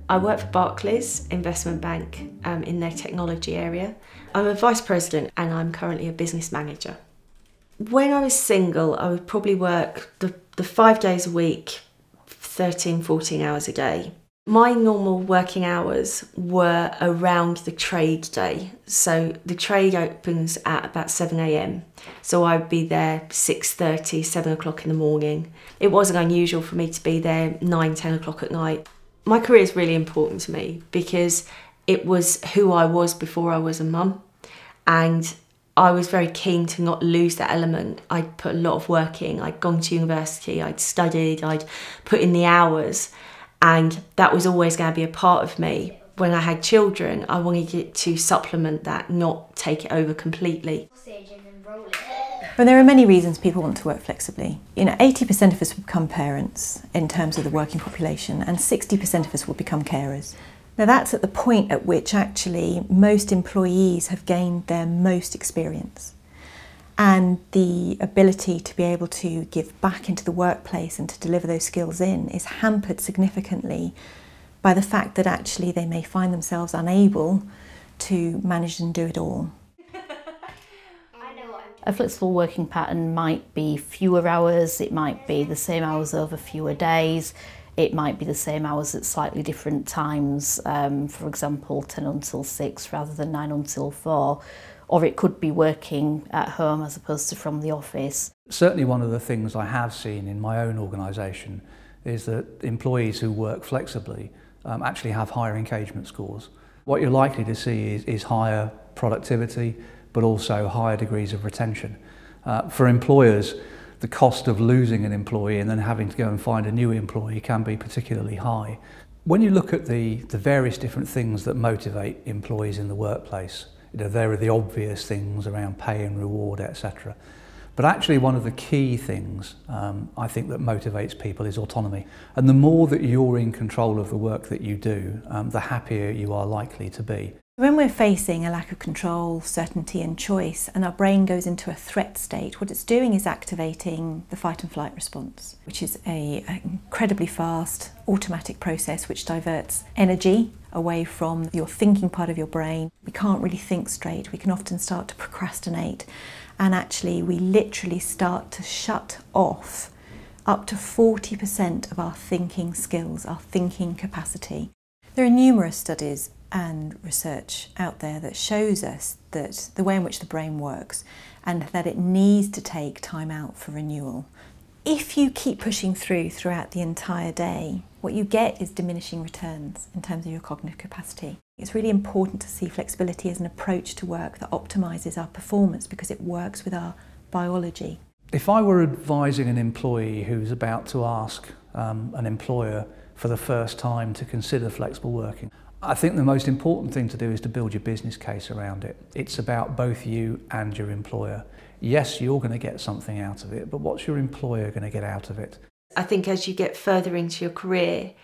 I work for Barclays Investment Bank in their technology area. I'm a vice president and I'm currently a business manager. When I was single, I would probably work the 5 days a week, 13, 14 hours a day. My normal working hours were around the trade day. So the trade opens at about 7 a.m. So I'd be there 6:30, 7 o'clock in the morning. It wasn't unusual for me to be there 9, 10 o'clock at night. My career is really important to me because it was who I was before I was a mum. And I was very keen to not lose that element. I'd put a lot of work in. I'd gone to university, I'd studied, I'd put in the hours. And that was always going to be a part of me. When I had children, I wanted it to supplement that, not take it over completely. But there are many reasons people want to work flexibly. 80% of us will become parents in terms of the working population, and 60% of us will become carers. Now that's at the point at which actually most employees have gained their most experience. And the ability to be able to give back into the workplace and to deliver those skills in is hampered significantly by the fact that actually they may find themselves unable to manage and do it all. A flexible working pattern might be fewer hours, it might be the same hours over fewer days, it might be the same hours at slightly different times, for example 10 until 6 rather than 9 until 4. Or it could be working at home as opposed to from the office. Certainly one of the things I have seen in my own organisation is that employees who work flexibly actually have higher engagement scores. What you're likely to see is higher productivity, but also higher degrees of retention. For employers, the cost of losing an employee and then having to go and find a new employee can be particularly high. When you look at the various different things that motivate employees in the workplace, there are the obvious things around pay and reward, etc. But actually one of the key things I think that motivates people is autonomy. And the more that you're in control of the work that you do, the happier you are likely to be. When we're facing a lack of control, certainty and choice, and our brain goes into a threat state, what it's doing is activating the fight and flight response, which is an incredibly fast automatic process which diverts energy away from your thinking part of your brain. We can't really think straight. We can often start to procrastinate, and actually we literally start to shut off up to 40% of our thinking skills, our thinking capacity. There are numerous studies and research out there that shows us that the way in which the brain works and that it needs to take time out for renewal. If you keep pushing throughout the entire day, what you get is diminishing returns in terms of your cognitive capacity. It's really important to see flexibility as an approach to work that optimises our performance because it works with our biology. If I were advising an employee who's about to ask an employer for the first time to consider flexible working, I think the most important thing to do is to build your business case around it. It's about both you and your employer. Yes, you're going to get something out of it, but what's your employer going to get out of it? I think as you get further into your career,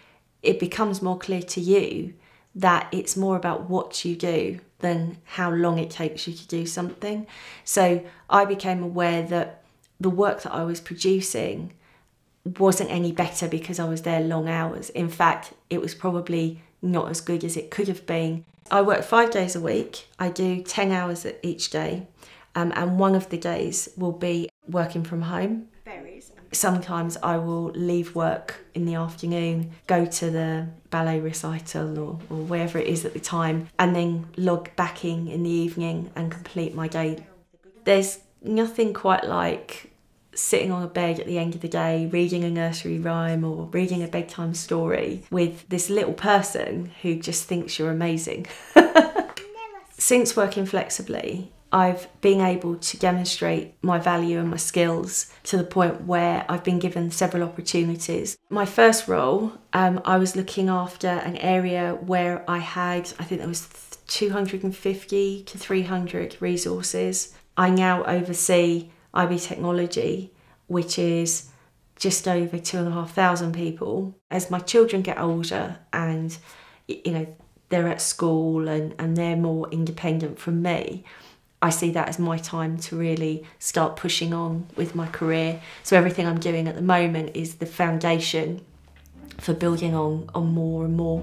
it becomes more clear to you that it's more about what you do than how long it takes you to do something. So I became aware that the work that I was producing wasn't any better because I was there long hours. In fact, it was probably not as good as it could have been. I work 5 days a week. I do 10 hours each day, and one of the days will be working from home. Sometimes I will leave work in the afternoon, go to the ballet recital or wherever it is at the time, and then log back in the evening and complete my day. There's nothing quite like sitting on a bed at the end of the day, reading a nursery rhyme or reading a bedtime story with this little person who just thinks you're amazing. Since working flexibly, I've been able to demonstrate my value and my skills to the point where I've been given several opportunities. My first role, I was looking after an area where I think there was 250 to 300 resources. I now oversee IB Technology, which is just over 2,500 people. As my children get older and they're at school and they're more independent from me, I see that as my time to really start pushing on with my career. So everything I'm doing at the moment is the foundation for building on more and more.